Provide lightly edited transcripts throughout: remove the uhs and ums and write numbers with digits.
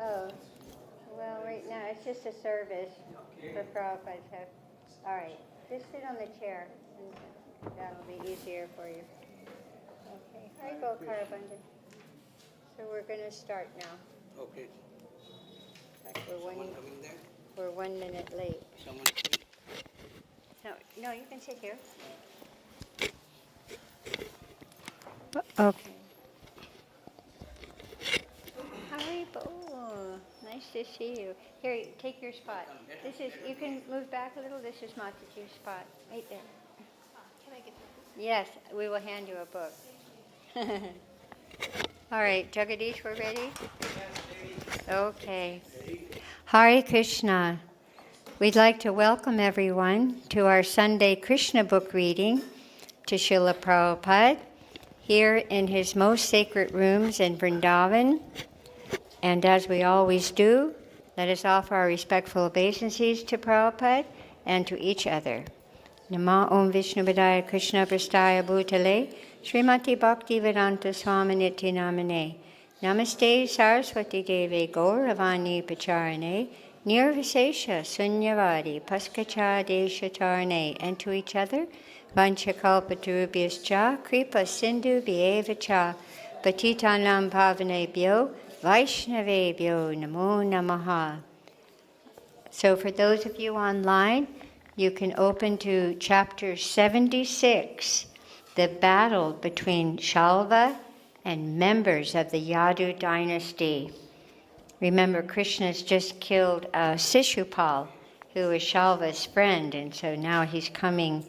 Oh, well, right now it's just a service for Prabhupada. All right, just sit on the chair, and that'll be easier for you. Okay, I go, Karabundan. So we're going to start now. Okay. In fact, Coming there? we're 1 minute late. Someone. No, you can sit here. Okay. Haribo, nice to see you. Here, take your spot. This is, you can move back a little. This is Mataji's spot, right there. Can I get the Yes, we will hand you a book. All right, Jagadish, we're ready? Okay. Hare Krishna. We'd like to welcome everyone to our Sunday Krishna book reading to Srila Prabhupada here in his most sacred rooms in Vrindavan. And as we always do, let us offer our respectful obeisances to Prabhupada and to each other. Nama Om Vishnu Padaya Krishna Prastaya Bhutale Srimati Bhakti Vedanta Swaminiti Namane Namaste Saraswati Deve Gauravani Pacharane Nirvisesha Sunyavadi Paskacha Deshatarane. And to each other, Vanchakalpatarubhyascha Kripa Sindhu Bhyevacha Patitanam Pavanebhyo Vaishnavebhyo Namo Namaha. So for those of you online, you can open to chapter 76, the battle between Shalva and members of the Yadu dynasty. Remember, Krishna's just killed Sishupal, who was Shalva's friend, and so now he's coming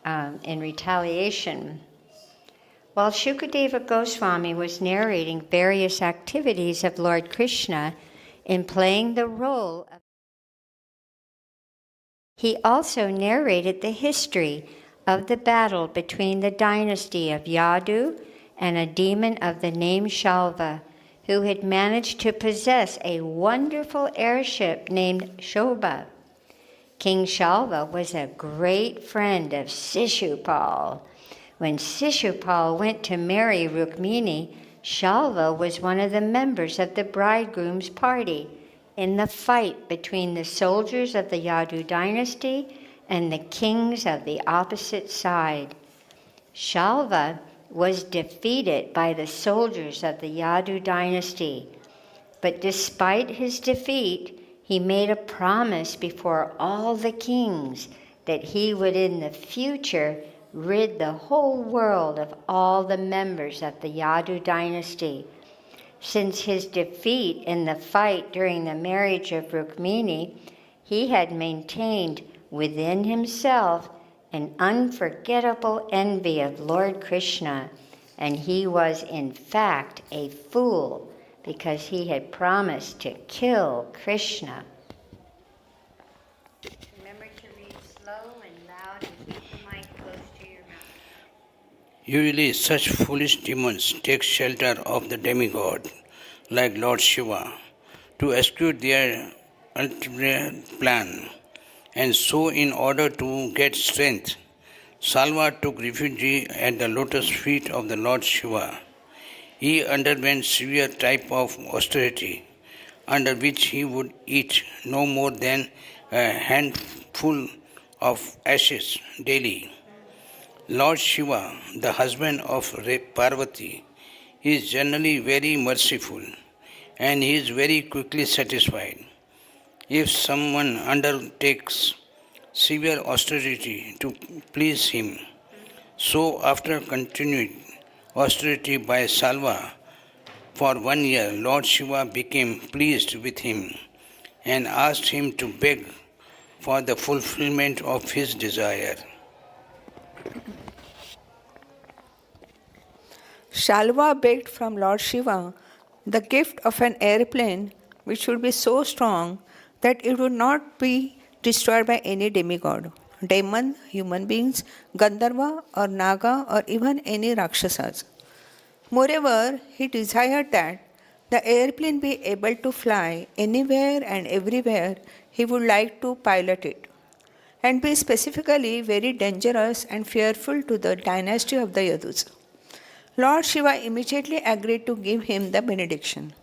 in retaliation. While Shukadeva Goswami was narrating various activities of Lord Krishna in playing the role of, he also narrated the history of the battle between the dynasty of Yadu and a demon of the name Shalva, who had managed to possess a wonderful airship named Shobha. King Shalva was a great friend of Sishupal. When Sishupal went to marry Rukmini, Shalva was one of the members of the bridegroom's party in the fight between the soldiers of the Yadu dynasty and the kings of the opposite side. Shalva was defeated by the soldiers of the Yadu dynasty, but despite his defeat, he made a promise before all the kings that he would in the future rid the whole world of all the members of the Yadu dynasty. Since his defeat in the fight during the marriage of Rukmini, he had maintained within himself an unforgettable envy of Lord Krishna, and he was in fact a fool because he had promised to kill Krishna. Remember to read slow and loud and keep the mic close to your mouth. Usually such foolish demons take shelter of the demigod, like Lord Shiva, to execute their ultimate plan. And so in order to get strength, Salva took refuge at the lotus feet of the Lord Shiva. He underwent severe type of austerity, under which he would eat no more than a handful of ashes daily. Lord Shiva, the husband of Parvati, is generally very merciful, and he is very quickly satisfied. If someone undertakes severe austerity to please him, so after continued austerity by Salva for 1 year, Lord Shiva became pleased with him and asked him to beg for the fulfillment of his desire. Shalva begged from Lord Shiva the gift of an airplane which would be so strong that it would not be destroyed by any demigod, demon, human beings, Gandharva or Naga or even any Rakshasas. Moreover, he desired that the airplane be able to fly anywhere and everywhere he would like to pilot it, and be specifically very dangerous and fearful to the dynasty of the Yadus. Lord Shiva immediately agreed to give him the benediction,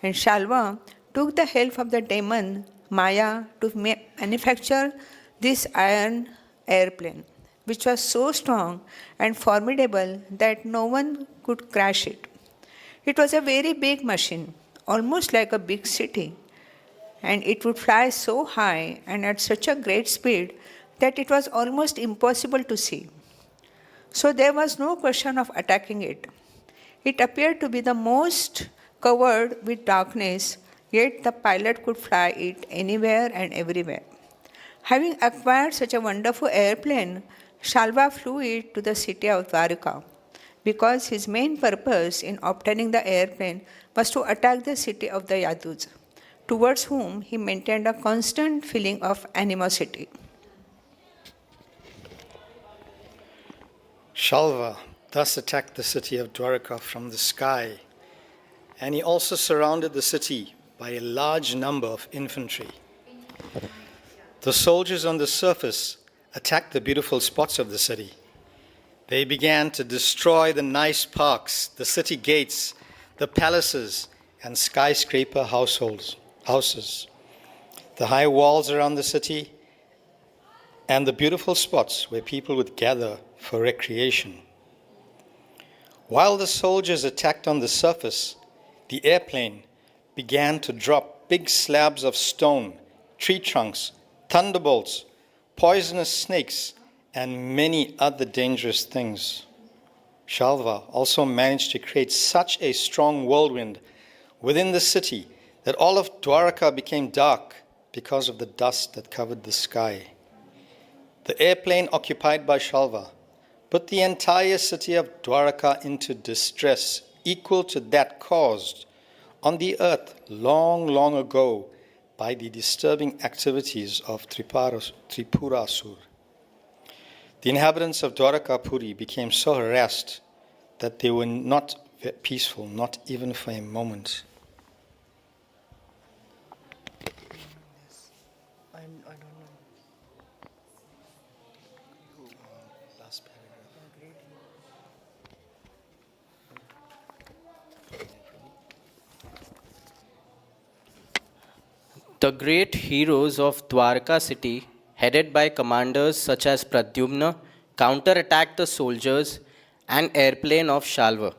and Shalva took the help of the demon Maya to manufacture this iron airplane, which was so strong and formidable that no one could crash it. It was a very big machine, almost like a big city, and it would fly so high and at such a great speed that it was almost impossible to see. So there was no question of attacking it. It appeared to be the most covered with darkness, yet the pilot could fly it anywhere and everywhere. Having acquired such a wonderful airplane, Shalva flew it to the city of Dwarka because his main purpose in obtaining the airplane was to attack the city of the Yadus, towards whom he maintained a constant feeling of animosity. Shalva thus attacked the city of Dwarka from the sky, and he also surrounded the city by a large number of infantry. The soldiers on the surface attacked the beautiful spots of the city. They began to destroy the nice parks, the city gates, the palaces, and skyscraper houses, the high walls around the city, and the beautiful spots where people would gather for recreation. While the soldiers attacked on the surface, the airplane began to drop big slabs of stone, tree trunks, thunderbolts, poisonous snakes, and many other dangerous things. Shalva also managed to create such a strong whirlwind within the city that all of Dwarka became dark because of the dust that covered the sky. The airplane occupied by Shalva put the entire city of Dwarka into distress equal to that caused on the earth long, long ago by the disturbing activities of Tripurasur. The inhabitants of Dwarakapuri became so harassed that they were not peaceful, not even for a moment. I don't know. Last paragraph. The great heroes of Dwarka city, headed by commanders such as Pradyumna, counterattacked the soldiers and airplane of Shalva.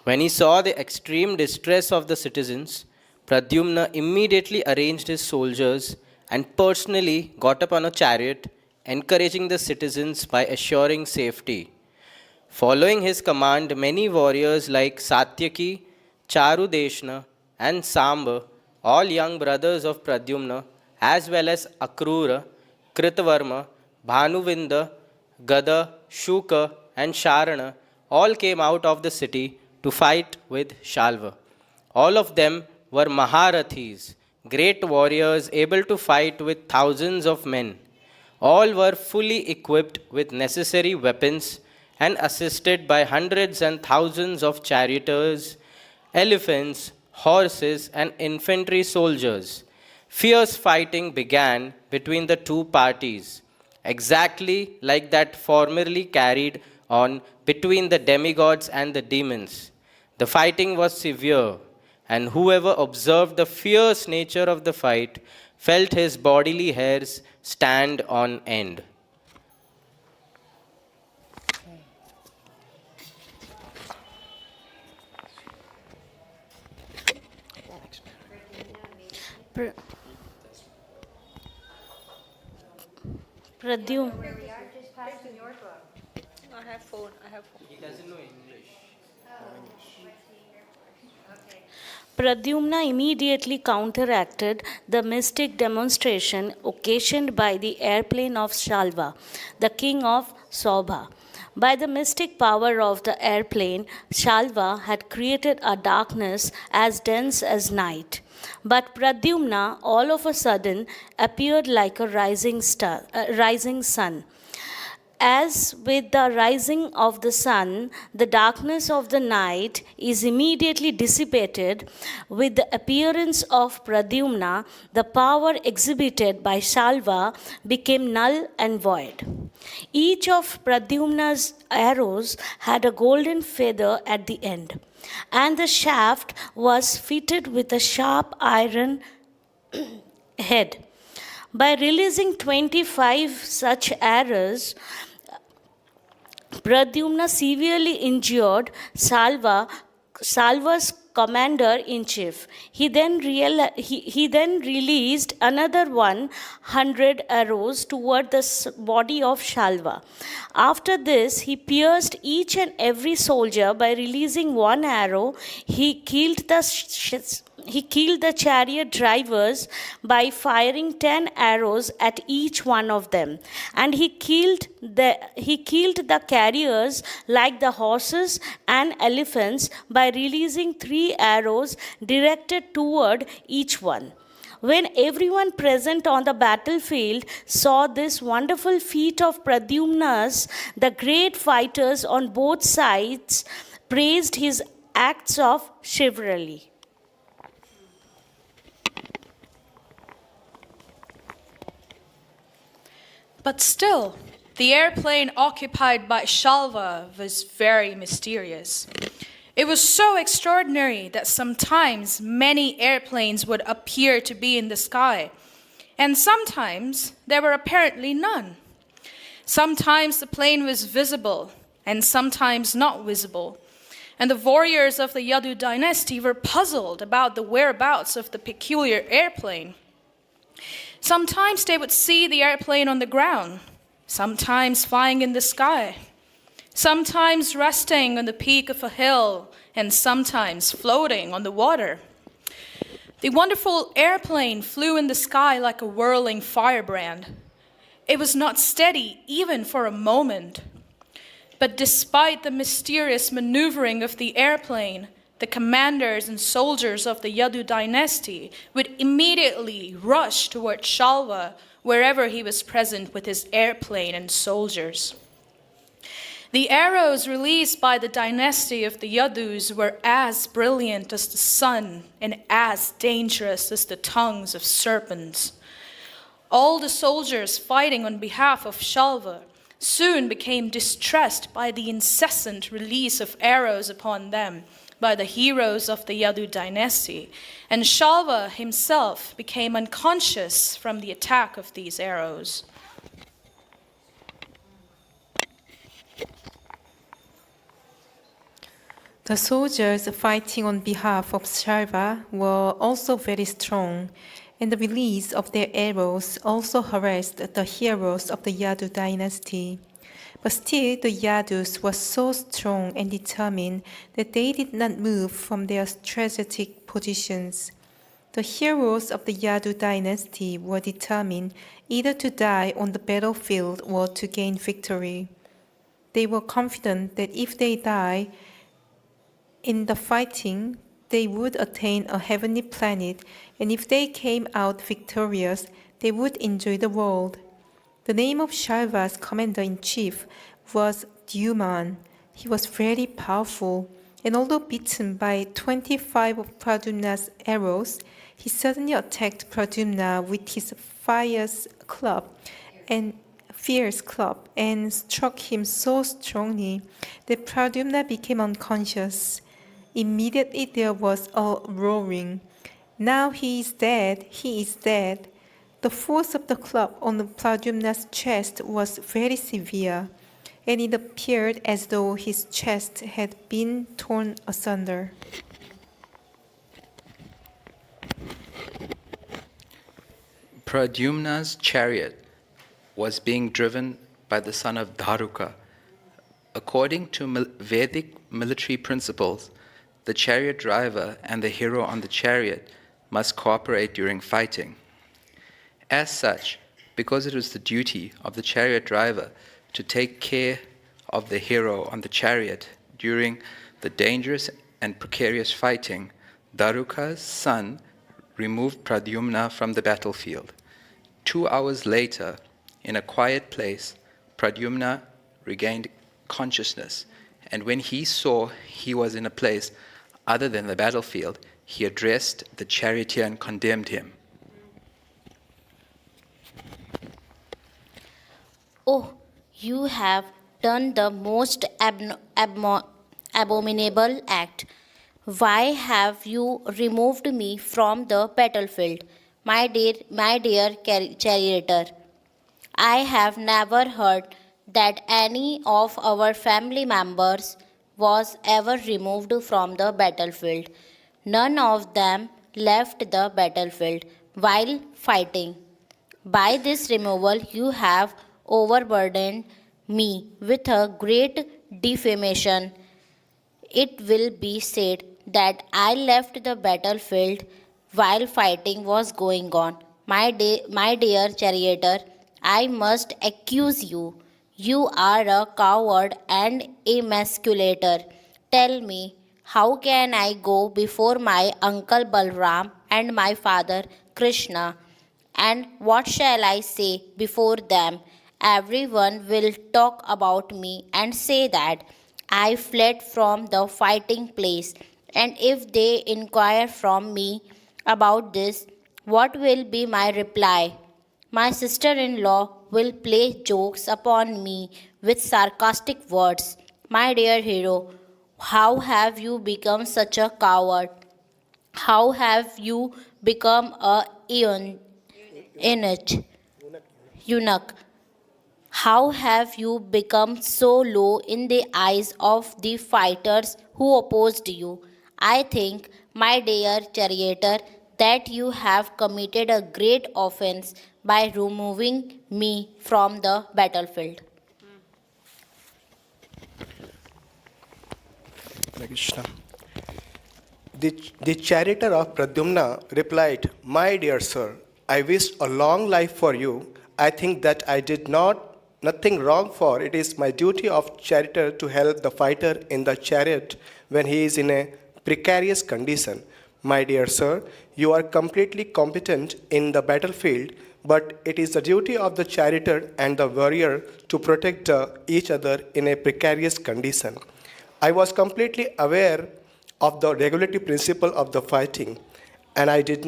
When he saw the extreme distress of the citizens, Pradyumna immediately arranged his soldiers and personally got up on a chariot, encouraging the citizens by assuring safety. Following his command, many warriors like Satyaki, Charudeshna, and Samba, all young brothers of Pradyumna, as well as Akrura, Kritavarma, Bhanuvinda, Gada, Shuka, and Sharana, all came out of the city to fight with Shalva. All of them were Maharathis, great warriors able to fight with thousands of men. All were fully equipped with necessary weapons and assisted by hundreds and thousands of charioteers, elephants, horses, and infantry soldiers. Fierce fighting began between the two parties, exactly like that formerly carried on between the demigods and the demons. The fighting was severe, and whoever observed the fierce nature of the fight felt his bodily hairs stand on end. Pr- Pradyum. I have phone. He doesn't know English. Pradyumna immediately counteracted the mystic demonstration occasioned by the airplane of Shalva, the king of Sobha. By the mystic power of the airplane, Shalva had created a darkness as dense as night. But Pradyumna all of a sudden appeared like a rising sun. As with the rising of the sun, the darkness of the night is immediately dissipated. With the appearance of Pradyumna, the power exhibited by Shalva became null and void. Each of Pradyumna's arrows had a golden feather at the end. and the shaft was fitted with a sharp iron head. By releasing 25 such arrows, Pradyumna severely injured Salva's commander-in-chief. He then released another 100 arrows toward the body of Shalva. After this, he pierced each and every soldier by releasing one arrow. He killed the chariot drivers by firing 10 arrows at each one of them, and he killed the carriers like the horses and elephants by releasing 3 arrows directed toward each one. When everyone present on the battlefield saw this wonderful feat of Pradyumna's, the great fighters on both sides praised his acts of chivalry. But still, the airplane occupied by Shalva was very mysterious. It was so extraordinary that sometimes many airplanes would appear to be in the sky, and sometimes there were apparently none. Sometimes the plane was visible, and sometimes not visible, and the warriors of the Yadu dynasty were puzzled about the whereabouts of the peculiar airplane. Sometimes they would see the airplane on the ground, sometimes flying in the sky, sometimes resting on the peak of a hill, and sometimes floating on the water. The wonderful airplane flew in the sky like a whirling firebrand. It was not steady even for a moment. But despite the mysterious maneuvering of the airplane, the commanders and soldiers of the Yadu dynasty would immediately rush toward Shalva wherever he was present with his airplane and soldiers. The arrows released by the dynasty of the Yadus were as brilliant as the sun and as dangerous as the tongues of serpents. All the soldiers fighting on behalf of Shalva soon became distressed by the incessant release of arrows upon them by the heroes of the Yadu dynasty, and Shalva himself became unconscious from the attack of these arrows. The soldiers fighting on behalf of Shalva were also very strong, and the release of their arrows also harassed the heroes of the Yadu dynasty. But still, the Yadus were so strong and determined that they did not move from their strategic positions. The heroes of the Yadu dynasty were determined either to die on the battlefield or to gain victory. They were confident that if they died in the fighting, they would attain a heavenly planet, and if they came out victorious, they would enjoy the world. The name of Shalva's commander-in-chief was Dyuman. He was very powerful, and although beaten by 25 of Pradyumna's arrows, he suddenly attacked Pradyumna with his fierce club and struck him so strongly that Pradyumna became unconscious. Immediately there was a roaring. "Now he is dead, he is dead." The force of the club on Pradyumna's chest was very severe, and it appeared as though his chest had been torn asunder. Pradyumna's chariot was being driven by the son of Dharuka. According to Vedic military principles, the chariot driver and the hero on the chariot must cooperate during fighting. As such, because it was the duty of the chariot driver to take care of the hero on the chariot during the dangerous and precarious fighting, Dharuka's son removed Pradyumna from the battlefield. 2 hours later, in a quiet place, Pradyumna regained consciousness, and when he saw he was in a place other than the battlefield, he addressed the charioteer and condemned him. Oh, you have done the most abominable act. Why have you removed me from the battlefield, my dear charioteer? I have never heard that any of our family members was ever removed from the battlefield. None of them left the battlefield while fighting. By this removal, you have overburdened me with a great defamation. It will be said that I left the battlefield while fighting was going on. My dear charioteer, I must accuse you. You are a coward and a emasculator. Tell me, how can I go before my uncle Balram and my father Krishna? And what shall I say before them? Everyone will talk about me and say that I fled from the fighting place. And if they inquire from me about this, what will be my reply? My sister in law will play jokes upon me with sarcastic words. My dear hero, how have you become such a coward? How have you become a eunuch? How have you become so low in the eyes of the fighters who opposed you? I think, my dear charioteer, that you have committed a great offense by removing me from the battlefield. Hare Krishna. The charioteer of Pradyumna replied, "My dear sir, I wished a long life for you. I think that I did nothing wrong, for it is my duty of charioteer to help the fighter in the chariot when he is in a precarious condition. My dear sir, you are completely competent in the battlefield, but it is the duty of the charioteer and the warrior to protect each other in a precarious condition. I was completely aware of the regulatory principle of the fighting, and I did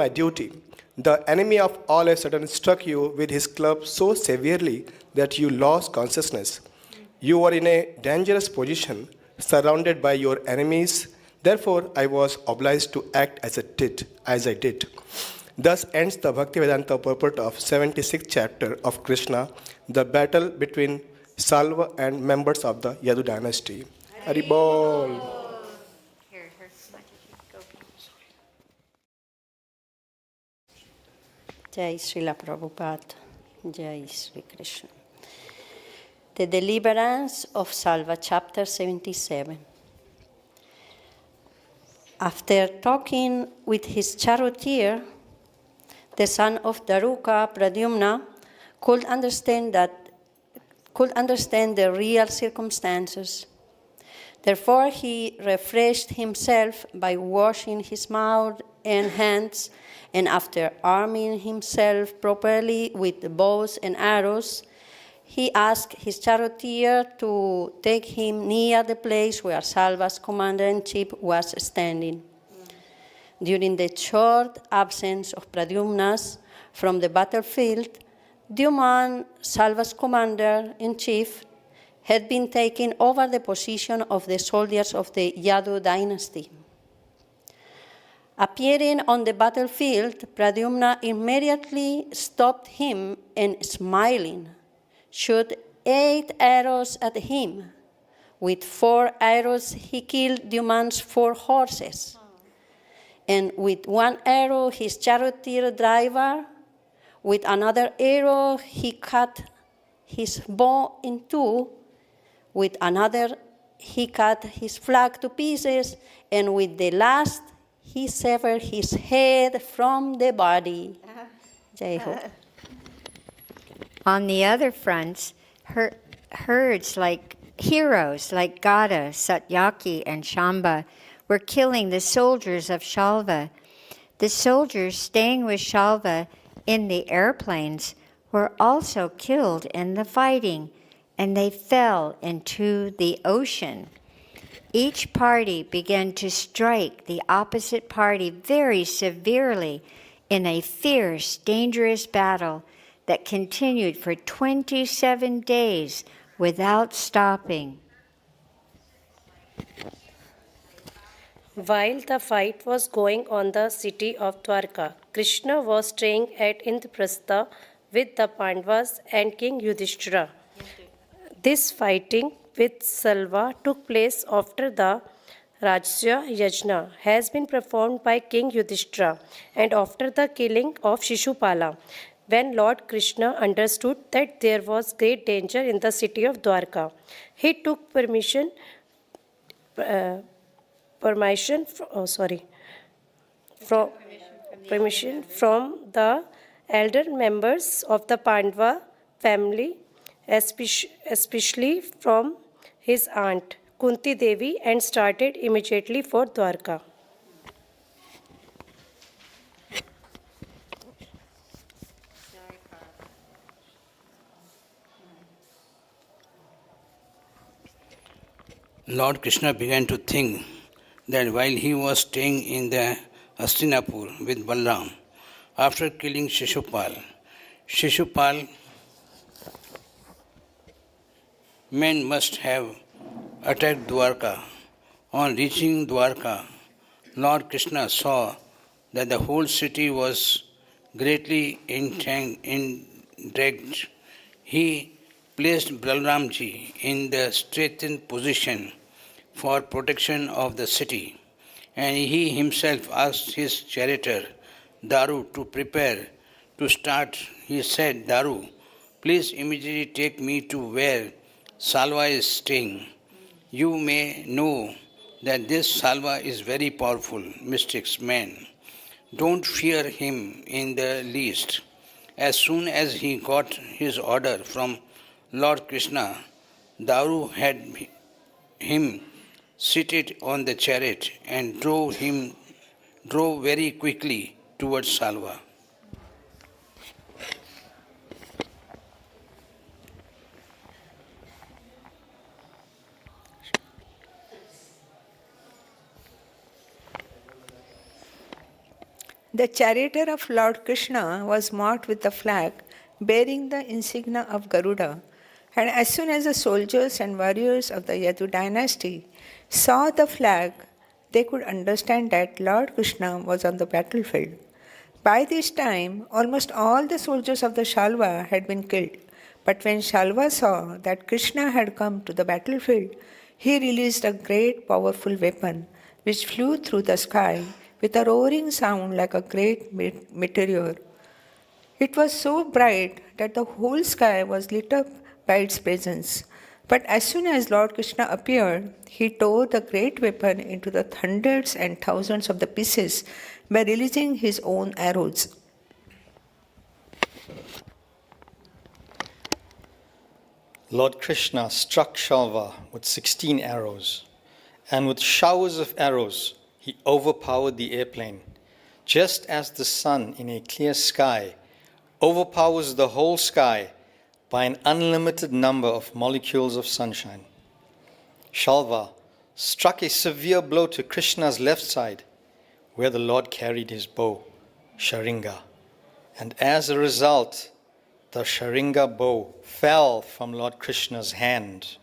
my duty. The enemy of all a sudden struck you with his club so severely that you lost consciousness. You were in a dangerous position, surrounded by your enemies. Therefore, I was obliged to act as I did. Thus ends the Bhaktivedanta purport of 76th chapter of Krishna, the battle between Salva and members of the Yadu dynasty. Haribol. Jai Srila Prabhupada. Jai Sri Krishna. The Deliverance of Salva, chapter 77. After talking with his charioteer, the son of Daruka, Pradyumna, could understand the real circumstances. Therefore, he refreshed himself by washing his mouth and hands, and after arming himself properly with the bows and arrows, he asked his charioteer to take him near the place where Salva's commander-in-chief was standing. During the short absence of Pradyumnas from the battlefield, Dyuman, Salva's commander-in-chief, had been taking over the position of the soldiers of the Yadu dynasty. Appearing on the battlefield, Pradyumna immediately stopped him and, smiling, shot 8 arrows at him. With 4 arrows, he killed Dyuman's 4 horses. And with 1 arrow, his charioteer driver. With another arrow, he cut his bow in 2. With another, he cut his flag to pieces. And with the last, he severed his head from the body. Jai Ho. On the other fronts, heroes like Gada, Satyaki, and Shamba were killing the soldiers of Shalva. The soldiers staying with Shalva in the airplanes were also killed in the fighting, and they fell into the ocean. Each party began to strike the opposite party very severely in a fierce, dangerous battle that continued for 27 days without stopping. While the fight was going on the city of Dwarka, Krishna was staying at Indraprastha with the Pandavas and King Yudhishthira. This fighting with Salva took place after the Rajya Yajna has been performed by King Yudhishthira and after the killing of Shishupala. When Lord Krishna understood that there was great danger in the city of Dwarka, he took permission from the elder members of the Pandava family, especially from his aunt Kunti Devi, and started immediately for Dwarka. Lord Krishna began to think that while he was staying in the Hastinapur with Balram, after killing Shishupal men must have attacked Dwarka. On reaching Dwarka, Lord Krishna saw that the whole city was greatly endangered. He placed Balramji in the straightened position for protection of the city, and he himself asked his charioteer Daru to prepare to start. He said, Daru, please immediately take me to where Salva is staying. You may know that this Salva is very powerful, mystic man. Don't fear him in the least. As soon as he got his order from Lord Krishna, Daru had him seated on the chariot and drove very quickly towards Salva. The charioteer of Lord Krishna was marked with the flag bearing the insignia of Garuda, and as soon as the soldiers and warriors of the Yadu dynasty saw the flag, they could understand that Lord Krishna was on the battlefield. By this time, almost all the soldiers of the Shalva had been killed. But when Shalva saw that Krishna had come to the battlefield, he released a great powerful weapon which flew through the sky with a roaring sound like a great meteor. It was so bright that the whole sky was lit up by its presence. But as soon as Lord Krishna appeared, he tore the great weapon into the hundreds and thousands of the pieces by releasing his own arrows. Lord Krishna struck Shalva with 16 arrows, and with showers of arrows he overpowered the airplane, just as the sun in a clear sky overpowers the whole sky by an unlimited number of molecules of sunshine. Shalva struck a severe blow to Krishna's left side, where the Lord carried his bow, Sharinga, and as a result, the Sharinga bow fell from Lord Krishna's hand.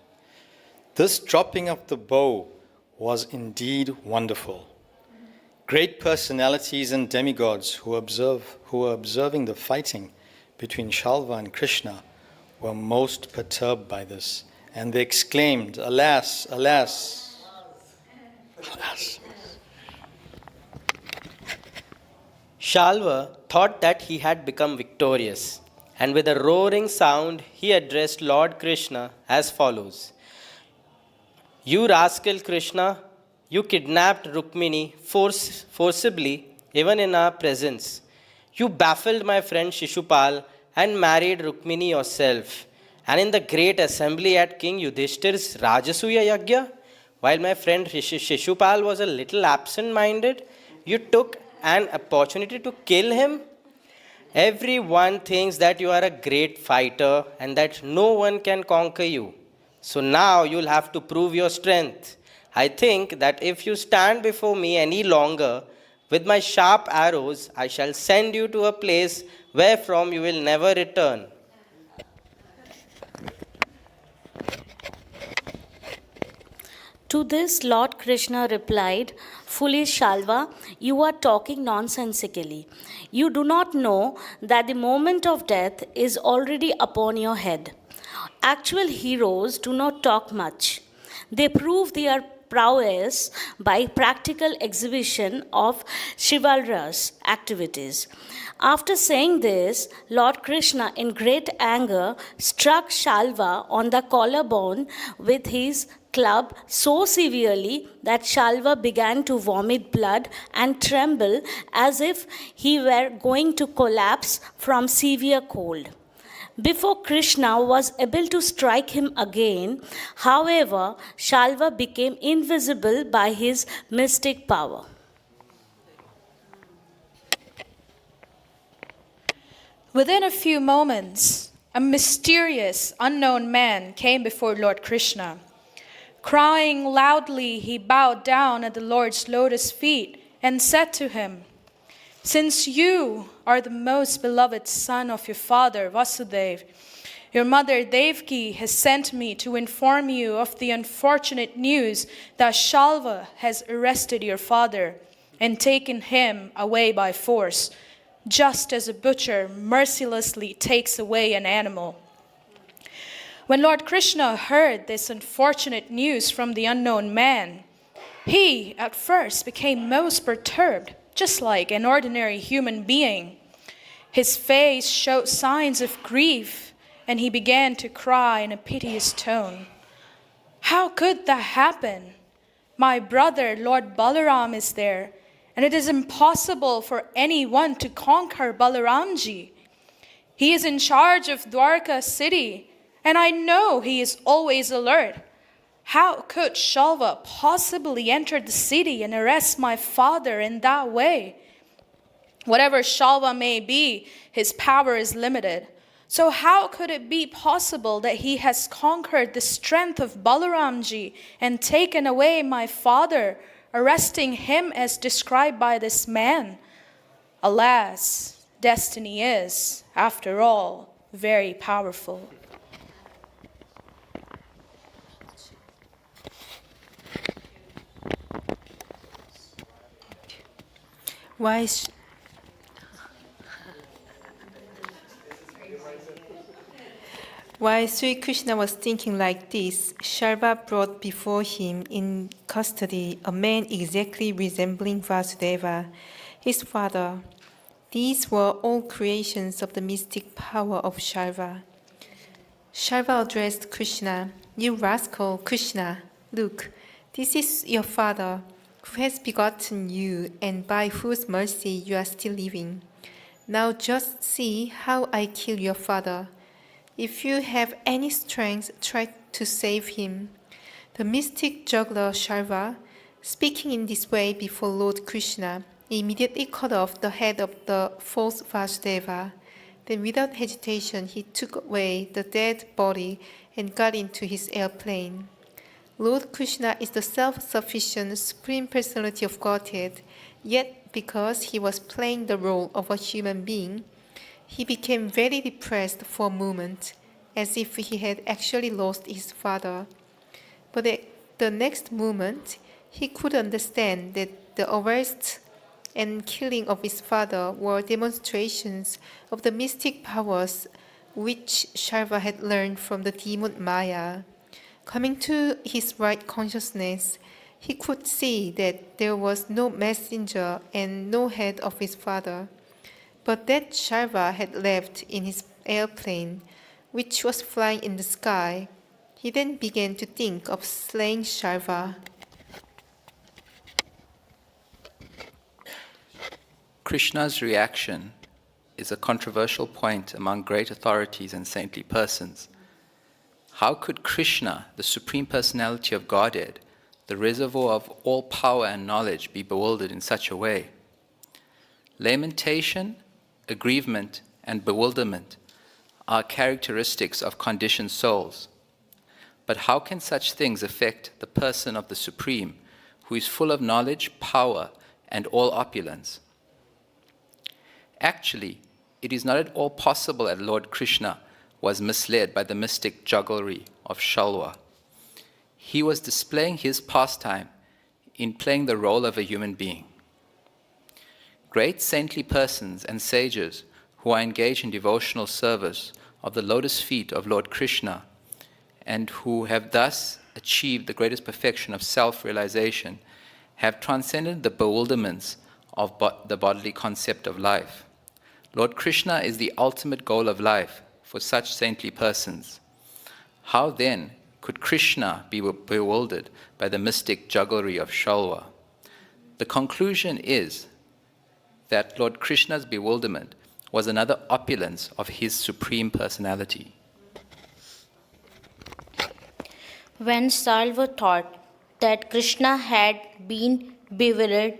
This dropping of the bow was indeed wonderful. Great personalities and demigods who were observing the fighting between Shalva and Krishna were most perturbed by this, and they exclaimed, "Alas, alas, alas." Shalva thought that he had become victorious, and with a roaring sound he addressed Lord Krishna as follows: You rascal Krishna, you kidnapped Rukmini forcibly even in our presence. You baffled my friend Shishupal and married Rukmini yourself. And in the great assembly at King Yudhishthir's Rajasuya Yagya, while my friend Shishupal was a little absent-minded, you took an opportunity to kill him. Everyone thinks that you are a great fighter and that no one can conquer you. So now you'll have to prove your strength. I think that if you stand before me any longer, with my sharp arrows, I shall send you to a place wherefrom you will never return. To this, Lord Krishna replied, "Foolish Shalva, you are talking nonsensically. You do not know that the moment of death is already upon your head. Actual heroes do not talk much. They prove their prowess by practical exhibition of chivalrous activities." After saying this, Lord Krishna, in great anger, struck Shalva on the collarbone with his club so severely that Shalva began to vomit blood and tremble as if he were going to collapse from severe cold. Before Krishna was able to strike him again, however, Shalva became invisible by his mystic power. Within a few moments, a mysterious, unknown man came before Lord Krishna. Crying loudly, he bowed down at the Lord's lotus feet and said to him, "Since you are the most beloved son of your father, Vasudeva, your mother Devaki has sent me to inform you of the unfortunate news that Shalva has arrested your father and taken him away by force, just as a butcher mercilessly takes away an animal." When Lord Krishna heard this unfortunate news from the unknown man, he at first became most perturbed, just like an ordinary human being. His face showed signs of grief, and he began to cry in a piteous tone. "How could that happen? My brother, Lord Balaram, is there, and it is impossible for anyone to conquer Balaramji. He is in charge of Dwarka city, and I know he is always alert. How could Shalva possibly enter the city and arrest my father in that way? Whatever Shalva may be, his power is limited. So how could it be possible that he has conquered the strength of Balaramji and taken away my father, arresting him as described by this man? Alas, destiny is, after all, very powerful." While Sri Krishna was thinking like this, Shalva brought before him in custody a man exactly resembling Vasudeva, his father. These were all creations of the mystic power of Shalva. Shalva addressed Krishna, "You rascal Krishna, look, this is your father, who has begotten you and by whose mercy you are still living. Now just see how I kill your father. If you have any strength, try to save him." The mystic juggler Shalva, speaking in this way before Lord Krishna, immediately cut off the head of the false Vasudeva. Then without hesitation, he took away the dead body and got into his airplane. Lord Krishna is the self-sufficient Supreme Personality of Godhead, yet because he was playing the role of a human being, he became very depressed for a moment, as if he had actually lost his father. But at the next moment, he could understand that the arrest and killing of his father were demonstrations of the mystic powers which Shalva had learned from the demon Maya. Coming to his right consciousness, he could see that there was no messenger and no head of his father, but that Shalva had left in his airplane, which was flying in the sky. He then began to think of slaying Shalva. Krishna's reaction is a controversial point among great authorities and saintly persons. How could Krishna, the Supreme Personality of Godhead, the reservoir of all power and knowledge, be bewildered in such a way? Lamentation, aggrievement, and bewilderment are characteristics of conditioned souls. But how can such things affect the person of the Supreme, who is full of knowledge, power, and all opulence? Actually, it is not at all possible that Lord Krishna was misled by the mystic jugglery of Shalva. he was displaying his pastime in playing the role of a human being. Great saintly persons and sages who are engaged in devotional service of the lotus feet of Lord Krishna and who have thus achieved the greatest perfection of self-realization have transcended the bewilderments of the bodily concept of life. Lord Krishna is the ultimate goal of life for such saintly persons. How then could Krishna be bewildered by the mystic jugglery of Shalva? The conclusion is that Lord Krishna's bewilderment was another opulence of his supreme personality. When Salva thought that Krishna had been bewildered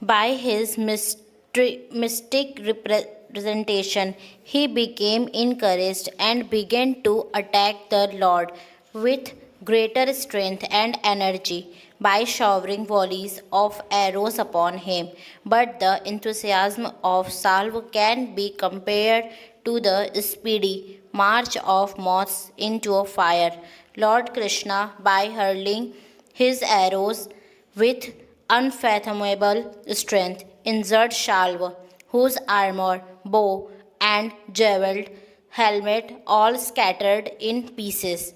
by his mystic representation, he became encouraged and began to attack the Lord with greater strength and energy by showering volleys of arrows upon him. But the enthusiasm of Salva can be compared to the speedy march of moths into a fire. Lord Krishna, by hurling his arrows with unfathomable strength, injured Shalva, whose armor, bow, and jeweled helmet all scattered in pieces.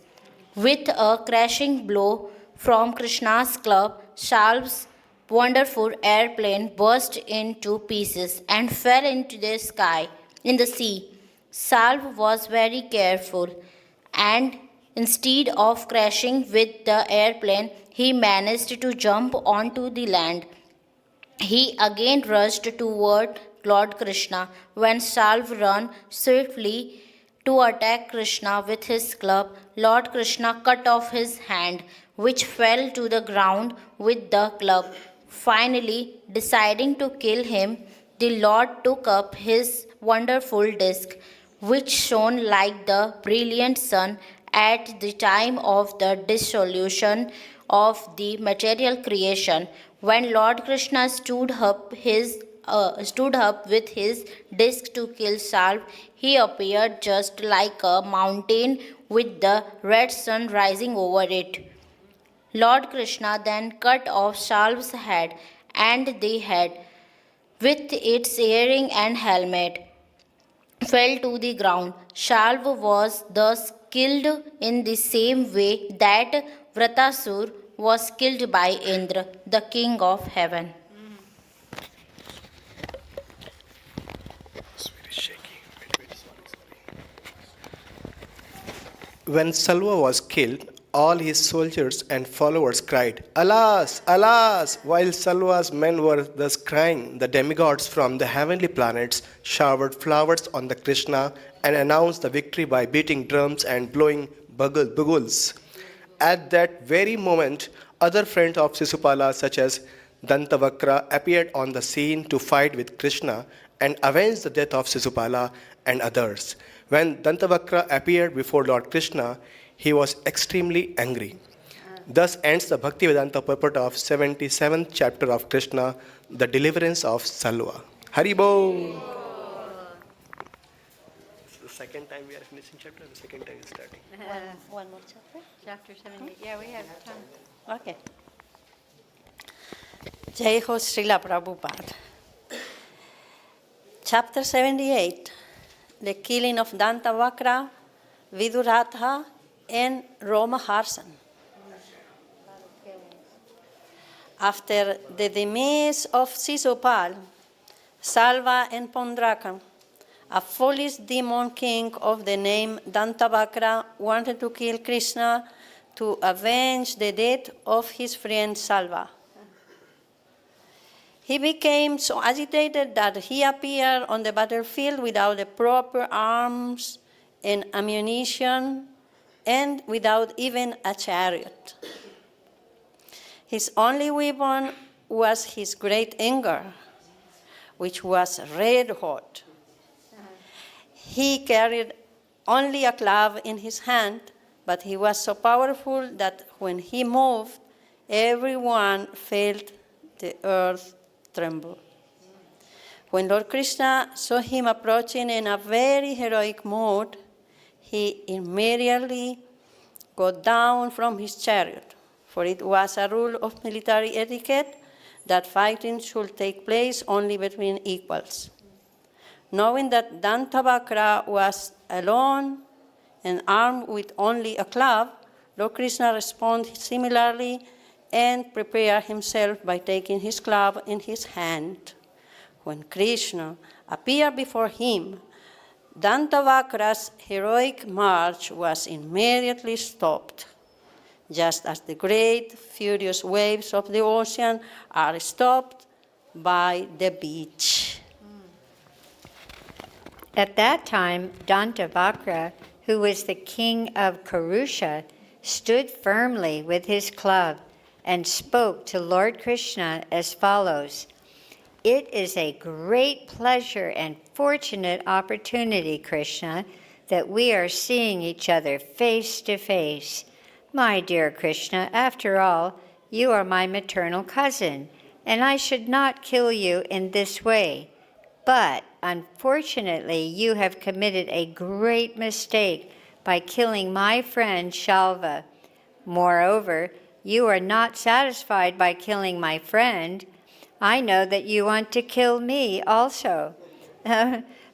With a crashing blow from Krishna's club, Shalva's wonderful airplane burst into pieces and fell into the sky, in the sea. Salva was very careful, and instead of crashing with the airplane, he managed to jump onto the land. He again rushed toward Lord Krishna. When Salva ran swiftly to attack Krishna with his club, Lord Krishna cut off his hand, which fell to the ground with the club. Finally, deciding to kill him, the Lord took up his wonderful disc, which shone like the brilliant sun at the time of the dissolution of the material creation. When Lord Krishna stood up with his disc to kill Salva, he appeared just like a mountain with the red sun rising over it. Lord Krishna then cut off Salva's head, and the head, with its earring and helmet, fell to the ground. Shalva was thus killed in the same way that Vratasur was killed by Indra, the king of heaven. When Salva was killed, all his soldiers and followers cried, "Alas, alas!" While Salva's men were thus crying, the demigods from the heavenly planets showered flowers on the Krishna and announced the victory by beating drums and blowing bugles. At that very moment, other friends of Sisupala, such as Dantavakra, appeared on the scene to fight with Krishna and avenge the death of Sisupala and others. When Dantavakra appeared before Lord Krishna, he was extremely angry. Thus ends the Bhaktivedanta purport of 77th chapter of Krishna, the deliverance of Salva. Haribo! It's the second time we are finishing chapter, the second time is starting. One more chapter? Chapter 78. Yeah, we have time. Okay. Jai Ho Srila Prabhupada. Chapter 78, the killing of Dantavakra, Viduratha, and Romaharsan. After the demise of Sisupal, Salva and Pondraka, a foolish demon king of the name Dantavakra, wanted to kill Krishna to avenge the death of his friend Salva. He became so agitated that he appeared on the battlefield without the proper arms and ammunition and without even a chariot. His only weapon was his great anger, which was red hot. He carried only a club in his hand, but he was so powerful that when he moved, everyone felt the earth tremble. When Lord Krishna saw him approaching in a very heroic mood, he immediately got down from his chariot, for it was a rule of military etiquette that fighting should take place only between equals. Knowing that Dantavakra was alone and armed with only a club, Lord Krishna responded similarly and prepared himself by taking his club in his hand. When Krishna appeared before him, Dantavakra's heroic march was immediately stopped, just as the great furious waves of the ocean are stopped by the beach. At that time, Dantavakra, who was the king of Kurusha, stood firmly with his club and spoke to Lord Krishna as follows: "It is a great pleasure and fortunate opportunity, Krishna, that we are seeing each other face to face. My dear Krishna, after all, you are my maternal cousin, and I should not kill you in this way. But unfortunately, you have committed a great mistake by killing my friend Shalva. Moreover, you are not satisfied by killing my friend. I know that you want to kill me also.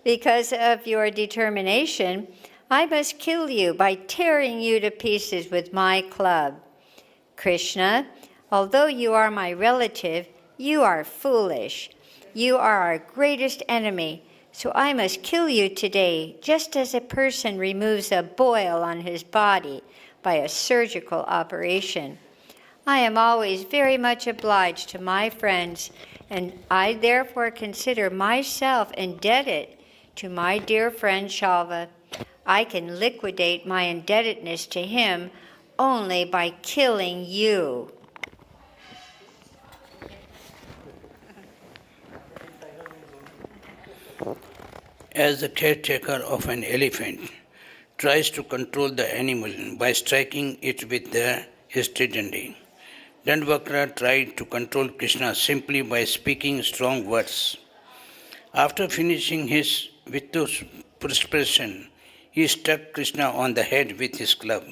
Because of your determination, I must kill you by tearing you to pieces with my club. Krishna, although you are my relative, you are foolish. You are our greatest enemy, so I must kill you today, just as a person removes a boil on his body by a surgical operation. I am always very much obliged to my friends, and I therefore consider myself indebted to my dear friend Shalva. I can liquidate my indebtedness to him only by killing you." As the caretaker of an elephant tries to control the animal by striking it with his trident, Dandavakra tried to control Krishna simply by speaking strong words. After finishing his vituperation, he struck Krishna on the head with his club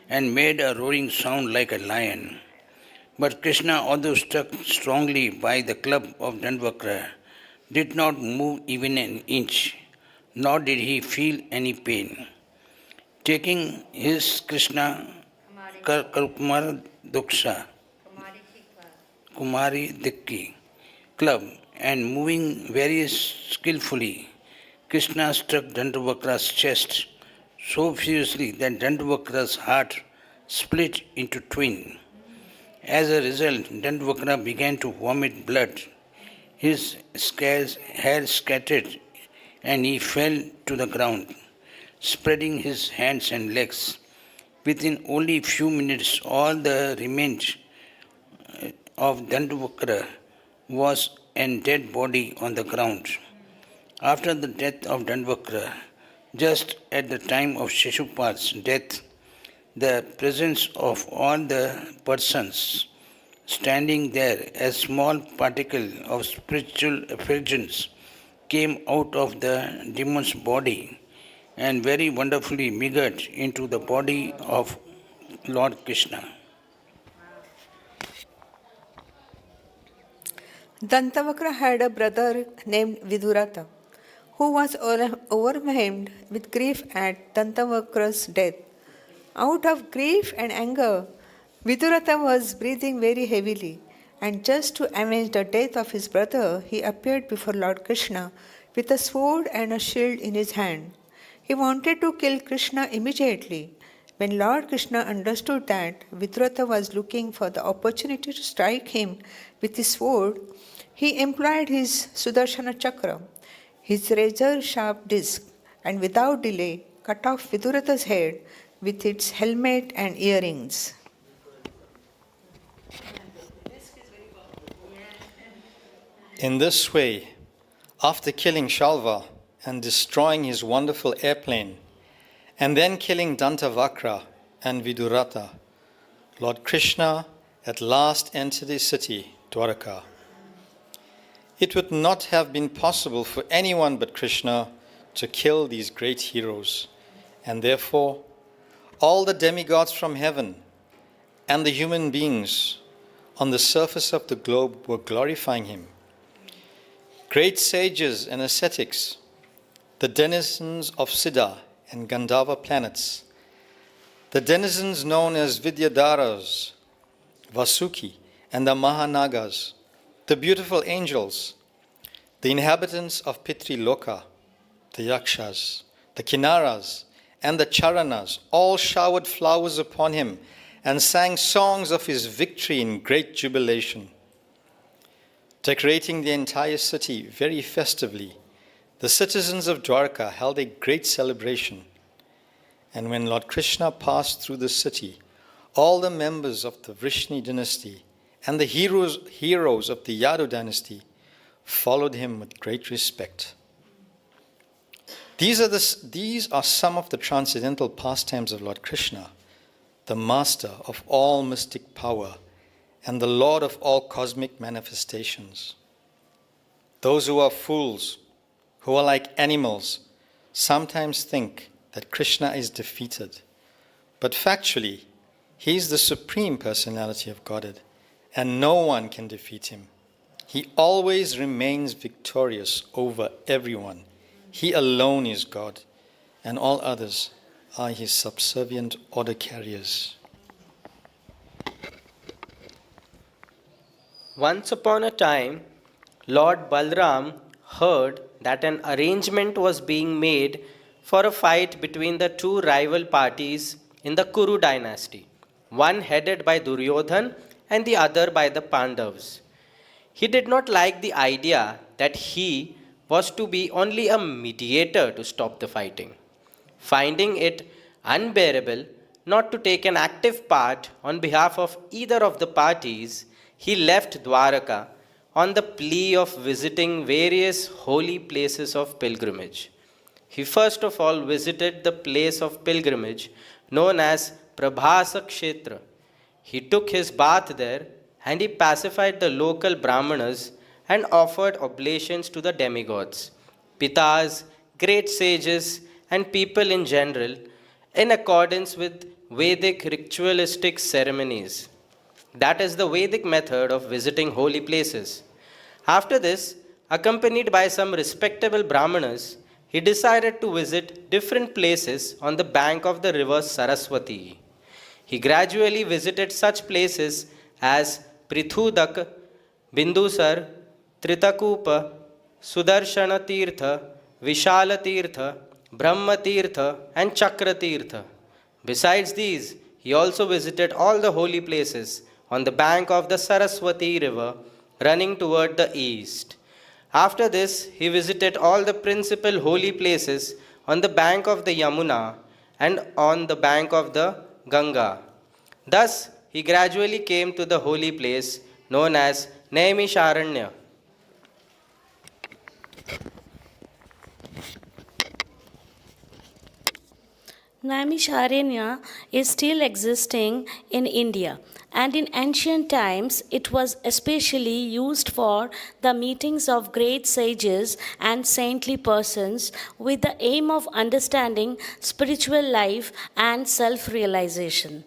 and made a roaring sound like a lion. But Krishna, although struck strongly by the club of Dandavakra, did not move even an inch, nor did he feel any pain. Taking his Krishna Kumari Dikki club and moving very skillfully, Krishna struck Dandavakra's chest so fiercely that Dandavakra's heart split into twain. As a result, Dandavakra began to vomit blood. His hair scattered and he fell to the ground, spreading his hands and legs. Within only a few minutes, all the remains of Dandavakra was a dead body on the ground. After the death of Dandavakra, just at the time of Shishupal's death, the presence of all the persons standing there, a small particle of spiritual effulgence came out of the demon's body and very wonderfully mingled into the body of Lord Krishna. Dantavakra had a brother named Vidurata, who was overwhelmed with grief at Dantavakra's death. Out of grief and anger, Vidurata was breathing very heavily, and just to avenge the death of his brother, he appeared before Lord Krishna with a sword and a shield in his hand. He wanted to kill Krishna immediately. When Lord Krishna understood that Vidurata was looking for the opportunity to strike him with his sword, he employed his Sudarshana Chakra, his razor-sharp disc, and without delay cut off Vidurata's head with its helmet and earrings. In this way, after killing Shalva and destroying his wonderful airplane, and then killing Dantavakra and Vidurata, Lord Krishna at last entered the city, Dwaraka. It would not have been possible for anyone but Krishna to kill these great heroes, and therefore all the demigods from heaven and the human beings on the surface of the globe were glorifying him. Great sages and ascetics, the denizens of Siddha and Gandharva planets, the denizens known as Vidyadharas, Vasuki, and the Mahanagas, the beautiful angels, the inhabitants of Pitri Loka, the Yakshas, the Kinnaras, and the Charanas, all showered flowers upon him and sang songs of his victory in great jubilation. Decorating the entire city very festively, the citizens of Dwarka held a great celebration. And when Lord Krishna passed through the city, all the members of the Vrishni dynasty and the heroes of the Yadu dynasty followed him with great respect. These are some of the transcendental pastimes of Lord Krishna, the master of all mystic power and the Lord of all cosmic manifestations. Those who are fools, who are like animals, sometimes think that Krishna is defeated. But factually, he is the Supreme Personality of Godhead, and no one can defeat him. He always remains victorious over everyone. He alone is God, and all others are his subservient order carriers. Once upon a time, Lord Balram heard that an arrangement was being made for a fight between the two rival parties in the Kuru dynasty, one headed by Duryodhan and the other by the Pandavas. He did not like the idea that he was to be only a mediator to stop the fighting. Finding it unbearable not to take an active part on behalf of either of the parties, he left Dwaraka on the plea of visiting various holy places of pilgrimage. He first of all visited the place of pilgrimage known as Prabhasa Kshetra. He took his bath there and he pacified the local Brahmanas and offered oblations to the demigods, Pitas, great sages, and people in general in accordance with Vedic ritualistic ceremonies. That is the Vedic method of visiting holy places. After this, accompanied by some respectable Brahmanas, he decided to visit different places on the bank of the river Saraswati. He gradually visited such places as Prithudak, Bindusar, Tritakupa, Sudarshana Tirtha, Vishala Tirtha, Brahma Tirtha, and Chakra Tirtha. Besides these, he also visited all the holy places on the bank of the Saraswati river running toward the east. After this, he visited all the principal holy places on the bank of the Yamuna and on the bank of the Ganga. Thus, he gradually came to the holy place known as Naimisharanya. Naimisharanya is still existing in India, and in ancient times it was especially used for the meetings of great sages and saintly persons with the aim of understanding spiritual life and self-realization.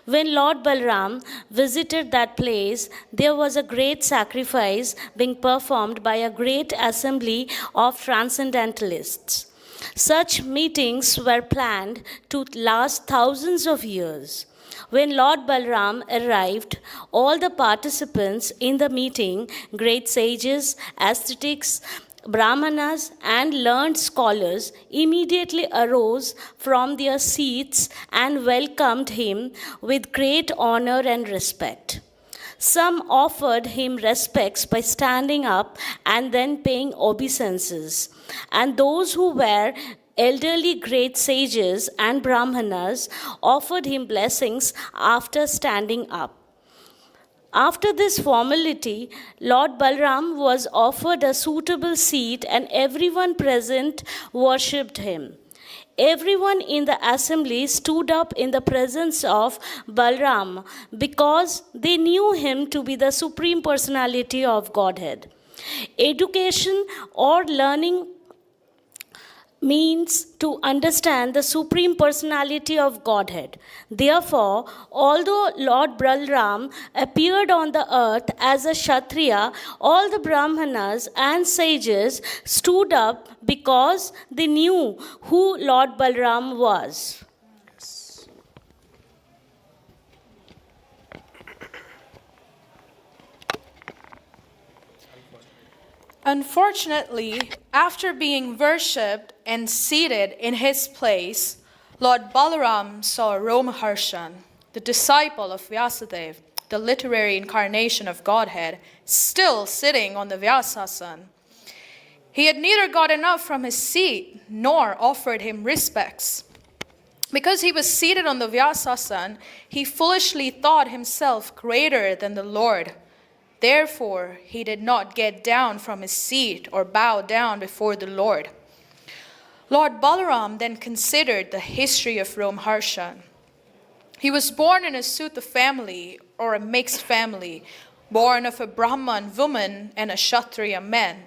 When Lord Balram visited that place, there was a great sacrifice being performed by a great assembly of transcendentalists. Such meetings were planned to last thousands of years. When Lord Balram arrived, all the participants in the meeting, great sages, ascetics, Brahmanas, and learned scholars, immediately arose from their seats and welcomed him with great honor and respect. Some offered him respects by standing up and then paying obeisances, and those who were elderly great sages and Brahmanas offered him blessings after standing up. After this formality, Lord Balram was offered a suitable seat and everyone present worshipped him. Everyone in the assembly stood up in the presence of Balram because they knew him to be the Supreme Personality of Godhead. Education or learning means to understand the Supreme Personality of Godhead. Therefore, although Lord Balram appeared on the earth as a Kshatriya, all the Brahmanas and sages stood up because they knew who Lord Balram was. Unfortunately, after being worshipped and seated in his place, Lord Balaram saw Romharshan, the disciple of Vyasadeva, the literary incarnation of Godhead, still sitting on the Vyasasana. He had neither gotten up from his seat nor offered him respects. Because he was seated on the Vyasasana, he foolishly thought himself greater than the Lord. Therefore, he did not get down from his seat or bow down before the Lord. Lord Balaram then considered the history of Romharshan. He was born in a Sutta family or a mixed family, born of a Brahman woman and a Kshatriya man.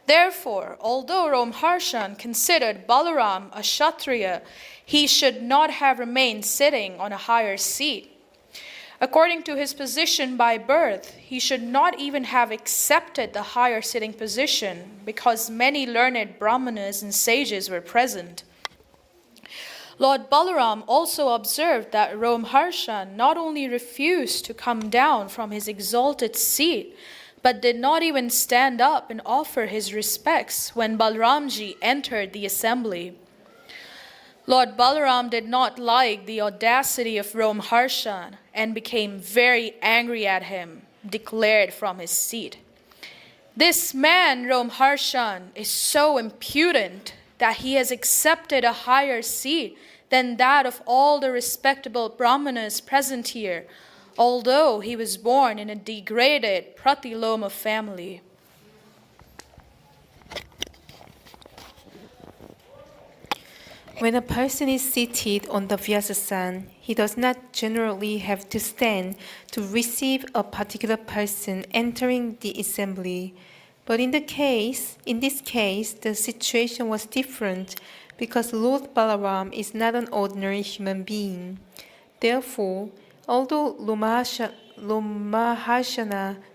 Therefore, although Romharshan considered Balaram a Kshatriya, he should not have remained sitting on a higher seat. According to his position by birth, he should not even have accepted the higher sitting position because many learned Brahmanas and sages were present. Lord Balaram also observed that Romharshan not only refused to come down from his exalted seat, but did not even stand up and offer his respects when Balramji entered the assembly. Lord Balaram did not like the audacity of Romharshan and became very angry at him, declared from his seat, "This man, Romharshan, is so impudent that he has accepted a higher seat than that of all the respectable Brahmanas present here, although he was born in a degraded Pratiloma family." When a person is seated on the Vyasasana, he does not generally have to stand to receive a particular person entering the assembly. But in this case, the situation was different because Lord Balaram is not an ordinary human being. Therefore, although Lomaharshana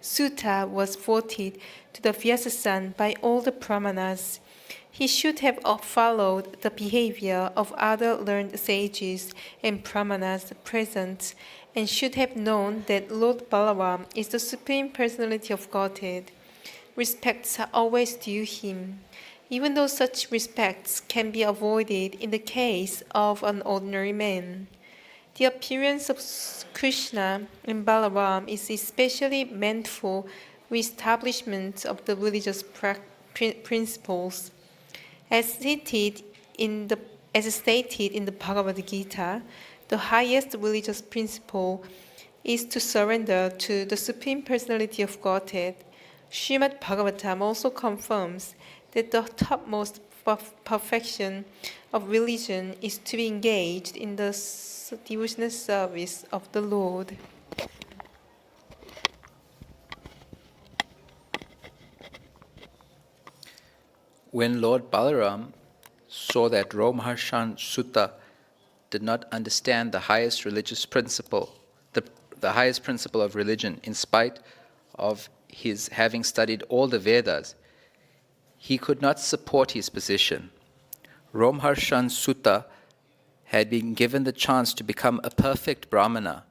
Sutta was voted to the Vyasasana by all the Brahmanas, he should have followed the behavior of other learned sages and Brahmanas present and should have known that Lord Balaram is the Supreme Personality of Godhead. Respects are always due him, even though such respects can be avoided in the case of an ordinary man. The appearance of Krishna and Balaram is especially meant for re-establishment of the religious principles. As stated in the Bhagavad Gita, the highest religious principle is to surrender to the Supreme Personality of Godhead. Srimad Bhagavatam also confirms that the topmost perfection of religion is to be engaged in the devotional service of the Lord. When Lord Balaram saw that Romharshan Sutta did not understand the highest religious principle, the highest principle of religion, in spite of his having studied all the Vedas, he could not support his position. Romharshan Sutta had been given the chance to become a perfect Brahmana,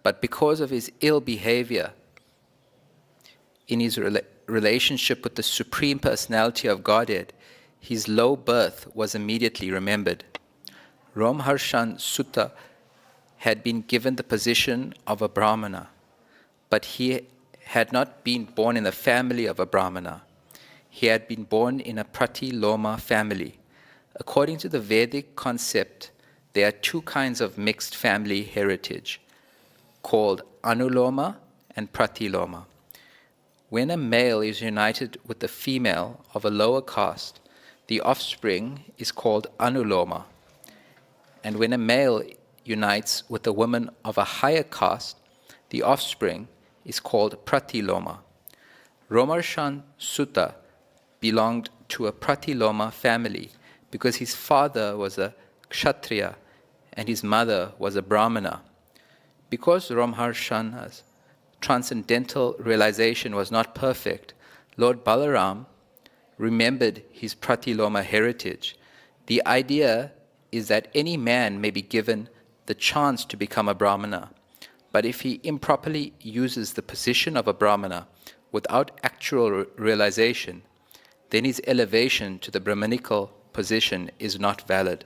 but because of his ill behavior in his relationship with the Supreme Personality of Godhead, his low birth was immediately remembered. Romharshan Sutta had been given the position of a Brahmana, but he had not been born in the family of a Brahmana. He had been born in a Pratiloma family. According to the Vedic concept, there are two kinds of mixed family heritage, called Anuloma and Pratiloma. When a male is united with a female of a lower caste, the offspring is called Anuloma. And when a male unites with a woman of a higher caste, the offspring is called Pratiloma. Romharshan Sutta belonged to a Pratiloma family, because his father was a Kshatriya and his mother was a Brahmana. Because Ramharshana's transcendental realization was not perfect, Lord Balaram remembered his Pratiloma heritage. The idea is that any man may be given the chance to become a Brahmana, but if he improperly uses the position of a Brahmana without actual realization, then his elevation to the Brahmanical position is not valid.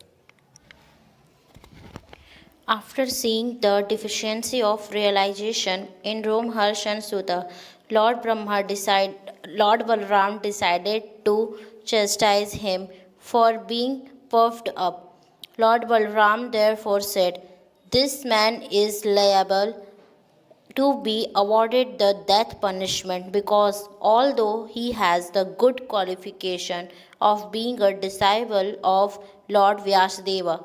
After seeing the deficiency of realization in Ramharshan Sutta, Lord Balaram decided to chastise him for being puffed up. Lord Balaram therefore said, "This man is liable to be awarded the death punishment because although he has the good qualification of being a disciple of Lord Vyasadeva,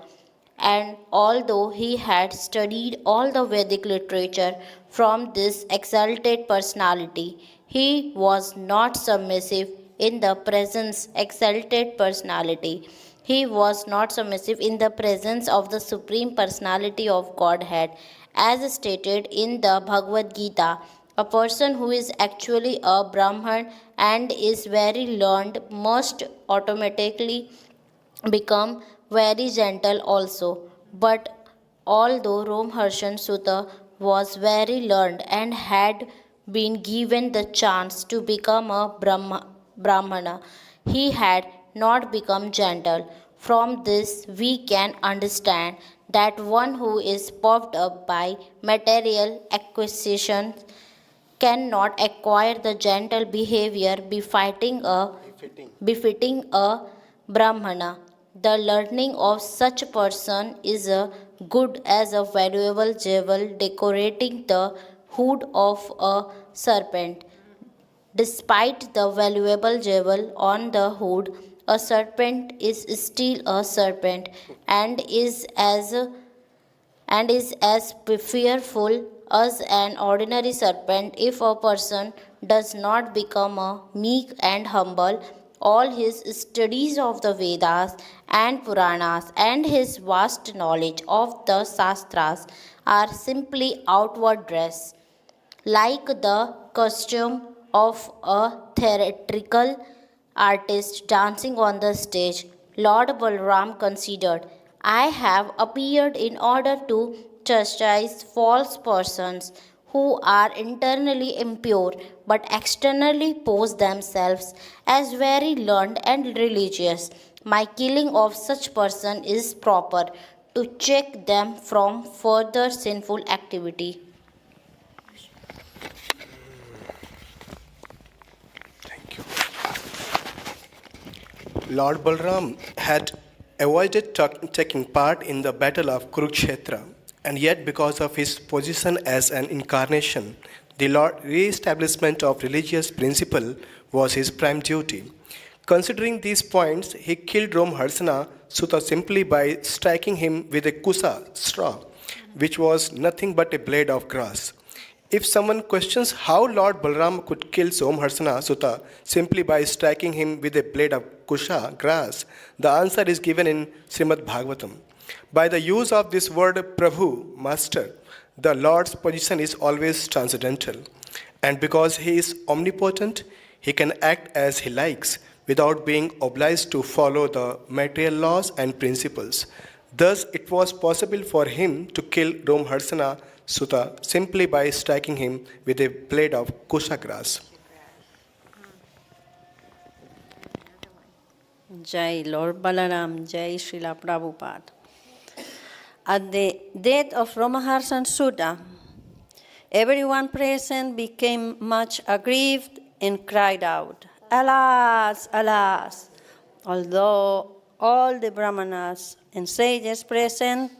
and although he had studied all the Vedic literature from this exalted personality, he was not submissive in the presence exalted personality. He was not submissive in the presence of the Supreme Personality of Godhead. As stated in the Bhagavad Gita, a person who is actually a Brahman and is very learned must automatically become very gentle also. But although Ramharshan Sutta was very learned and had been given the chance to become a Brahmana, he had not become gentle. From this, we can understand that one who is puffed up by material acquisitions cannot acquire the gentle behavior befitting a Brahmana. The learning of such a person is a good as a valuable jewel decorating the hood of a serpent. Despite the valuable jewel on the hood, a serpent is still a serpent and is as fearful as an ordinary serpent. If a person does not become a meek and humble, all his studies of the Vedas and Puranas and his vast knowledge of the Shastras are simply outward dress, like the costume of a theatrical artist dancing on the stage. Lord Balaram considered, "I have appeared in order to chastise false persons who are internally impure but externally pose themselves as very learned and religious. My killing of such person is proper to check them from further sinful activity." Lord Balram had avoided taking part in the battle of Kurukshetra, and yet because of his position as an incarnation, the re-establishment of religious principle was his prime duty. Considering these points, he killed Ramharsana Sutta simply by striking him with a kusa straw, which was nothing but a blade of grass. If someone questions how Lord Balaram could kill Ramharsana Sutta simply by striking him with a blade of kusha, grass, the answer is given in Srimad Bhagavatam. By the use of this word Prabhu, Master, the Lord's position is always transcendental. And because he is omnipotent, he can act as he likes without being obliged to follow the material laws and principles. Thus, it was possible for him to kill Ramharsana Sutta simply by striking him with a blade of kusha grass. Jai Lord Balaram, Jai Srila Prabhupada. At the death of Ramharshan Sutta, everyone present became much aggrieved and cried out, "Alas, alas!" Although all the Brahmanas and sages present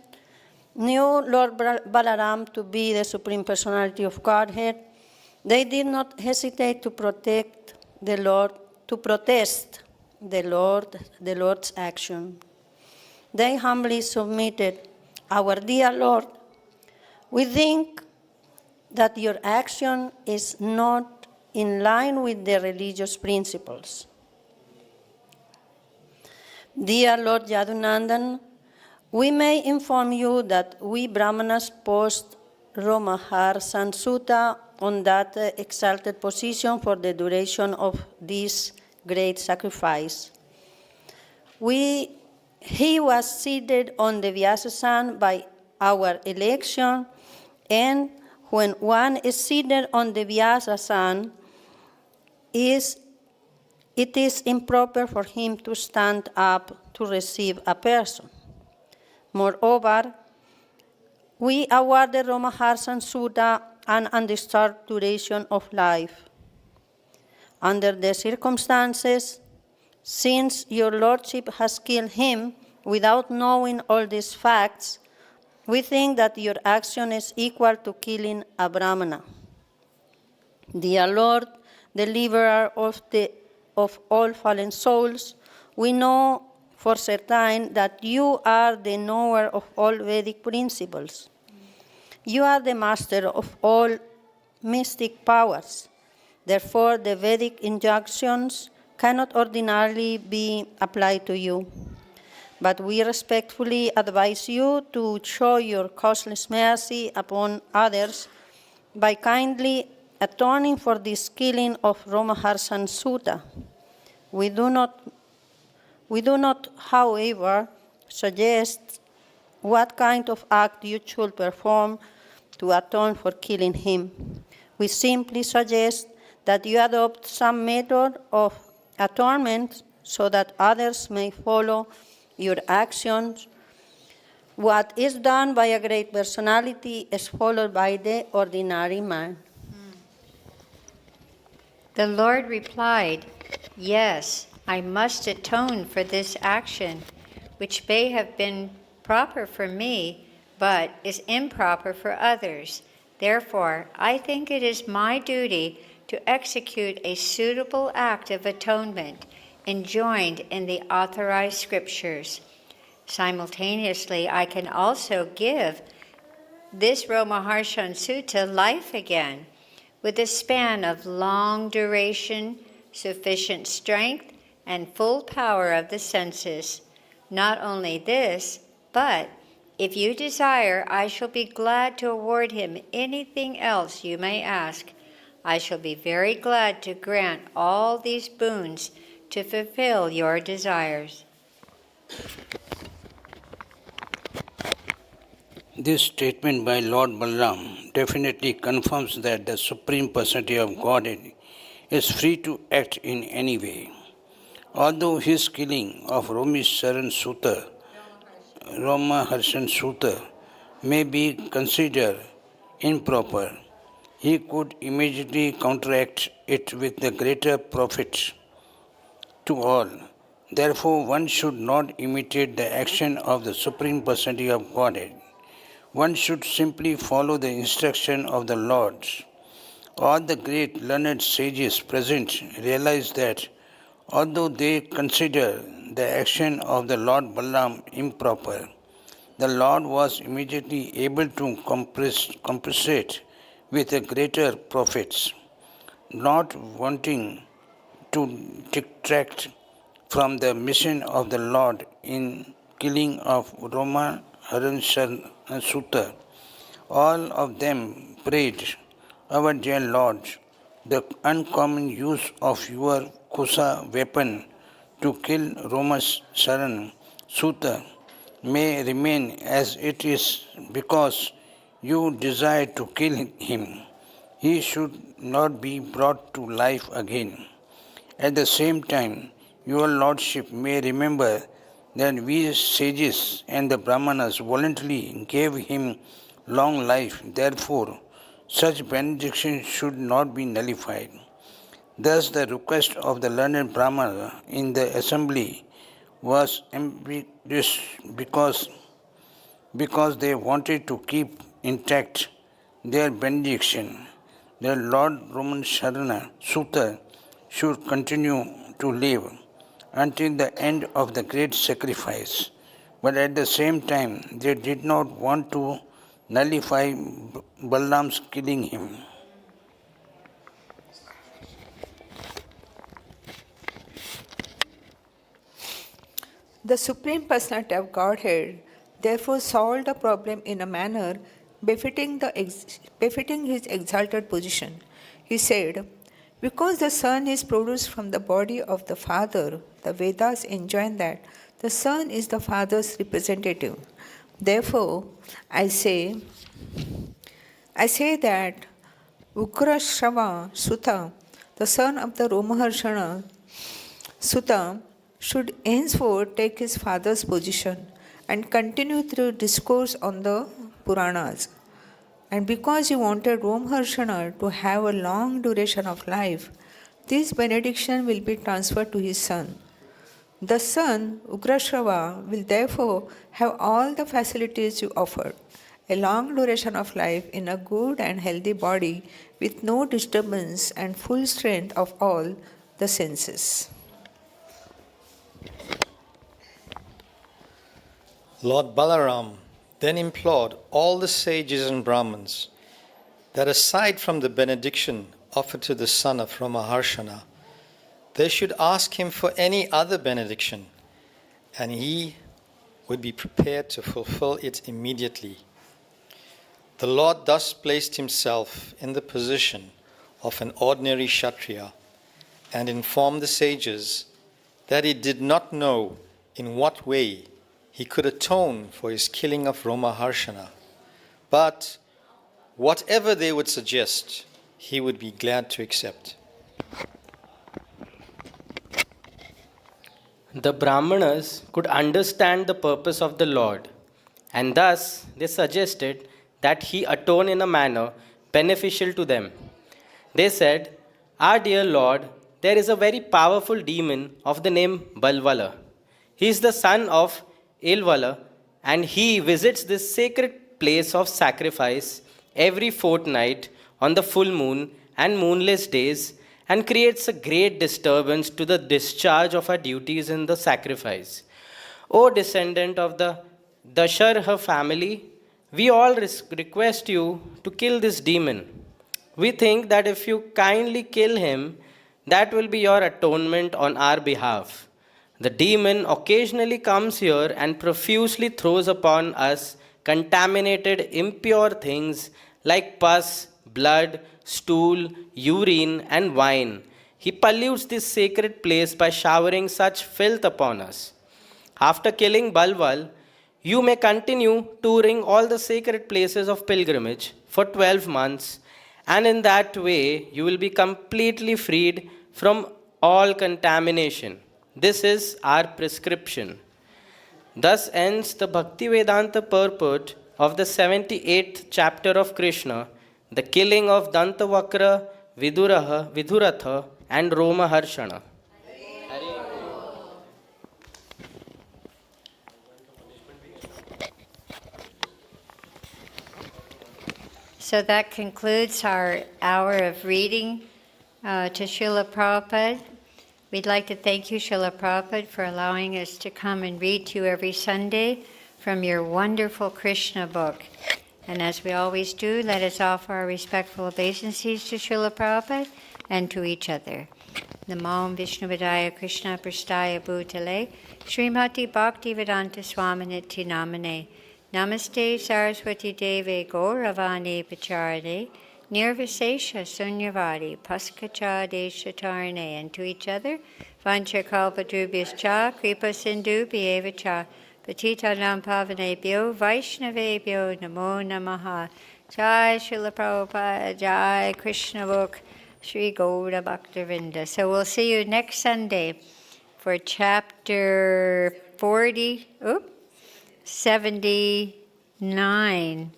knew Lord Balaram to be the Supreme Personality of Godhead, they did not hesitate to protest the Lord's action. They humbly submitted, "Our dear Lord, we think that your action is not in line with the religious principles. Dear Lord Yadunandan, we may inform you that we Brahmanas post Romahar Sansuta on that exalted position for the duration of this great sacrifice. He was seated on the Vyasasan by our election, and when one is seated on the Vyasasan, it is improper for him to stand up to receive a person. Moreover, we awarded Romahar Sansuta an undisturbed duration of life. Under the circumstances, since your lordship has killed him without knowing all these facts, we think that your action is equal to killing a Brahmana. Dear Lord, deliverer of all fallen souls, we know for certain that you are the knower of all Vedic principles. You are the master of all mystic powers. Therefore, the Vedic injunctions cannot ordinarily be applied to you. But we respectfully advise you to show your causeless mercy upon others by kindly atoning for this killing of Romahar Sansuta. We do not, however, suggest what kind of act you should perform to atone for killing him. We simply suggest that you adopt some method of atonement so that others may follow your actions. What is done by a great personality is followed by the ordinary man. The Lord replied, "Yes, I must atone for this action, which may have been proper for me, but is improper for others. Therefore, I think it is my duty to execute a suitable act of atonement enjoined in the authorized scriptures. Simultaneously, I can also give this Romaharshan Sutta life again, with a span of long duration, sufficient strength, and full power of the senses. Not only this, but if you desire, I shall be glad to award him anything else you may ask. I shall be very glad to grant all these boons to fulfill your desires." This statement by Lord Balaram definitely confirms that the Supreme Personality of Godhead is free to act in any way. Although his killing of Romaharshan Sutta may be considered improper, he could immediately counteract it with the greater profit to all. Therefore, one should not imitate the action of the Supreme Personality of Godhead. One should simply follow the instruction of the Lord. All the great learned sages present realize that although they consider the action of the Lord Balaram improper, the Lord was immediately able to compensate with a greater profits. Not wanting to detract from the mission of the Lord in killing of Romaharshan Sutta, all of them prayed, "Our dear Lord, the uncommon use of your kusa weapon to kill Romaharshan Sutta may remain as it is because you desire to kill him. He should not be brought to life again. At the same time, your Lordship may remember that we sages and the Brahmanas voluntarily gave him long life. Therefore, such benediction should not be nullified." Thus, the request of the learned Brahmana in the assembly was ambiguous because they wanted to keep intact their benediction. The Lord Romaharshan Sutta should continue to live until the end of the great sacrifice. But at the same time, they did not want to nullify Balaram's killing him. The Supreme Personality of Godhead therefore solved the problem in a manner befitting his exalted position. He said, because the Son is produced from the body of the Father, the Vedas enjoin that the Son is the Father's representative. Therefore, I say that Ugrashrava Sutta, the son of the Romaharshana Sutta, should henceforth take his father's position and continue through discourse on the Puranas. And because he wanted Romaharshana to have a long duration of life, this benediction will be transferred to his son. The son, Ugrashrava, will therefore have all the facilities you offered, a long duration of life in a good and healthy body with no disturbance and full strength of all the senses. Lord Balaram then implored all the sages and Brahmins that aside from the benediction offered to the son of Ramaharshana, they should ask him for any other benediction, and he would be prepared to fulfill it immediately. The Lord thus placed himself in the position of an ordinary Kshatriya and informed the sages that he did not know in what way he could atone for his killing of Romaharshana, but whatever they would suggest, he would be glad to accept. The Brahmanas could understand the purpose of the Lord, and thus they suggested that he atone in a manner beneficial to them. They said, "Our dear Lord, there is a very powerful demon of the name Balvala. He is the son of Ilvala, and he visits this sacred place of sacrifice every fortnight on the full moon and moonless days and creates a great disturbance to the discharge of our duties in the sacrifice. O descendant of the Dasharha family, we all request you to kill this demon. We think that if you kindly kill him, that will be your atonement on our behalf. The demon occasionally comes here and profusely throws upon us contaminated, impure things like pus, blood, stool, urine, and wine. He pollutes this sacred place by showering such filth upon us. After killing Balwal, you may continue touring all the sacred places of pilgrimage for 12 months, and in that way you will be completely freed from all contamination. This is our prescription." Thus ends the Bhaktivedanta purport of the 78th chapter of Krishna, the killing of Dantavakra, Viduratha, and Romaharshana. So that concludes our hour of reading to Srila Prabhupada. We'd like to thank you, Srila Prabhupada, for allowing us to come and read to you every Sunday from your wonderful Krishna book. And as we always do, let us offer our respectful obeisances to Srila Prabhupada and to each other. Namo Vishnuvadaya Krishna Prastaya Bhutale Srimati Bhaktivedanta Swaminiti Namane Namaste Saraswati Deve Gauravani Pacharane Nirvisesha Sunyavadi Paskacha Deshatarane, and to each other, Vanchakalpadrubhyas cha Kripa Sindhu Bhyeva cha Patitanam Pavanebhyo Vaishnavebhyo Namo Namaha. Jai Srila Prabhupada, Jai Krishna Book, Sri Gauda Bhaktivinoda. So we'll see you next Sunday for chapter 79.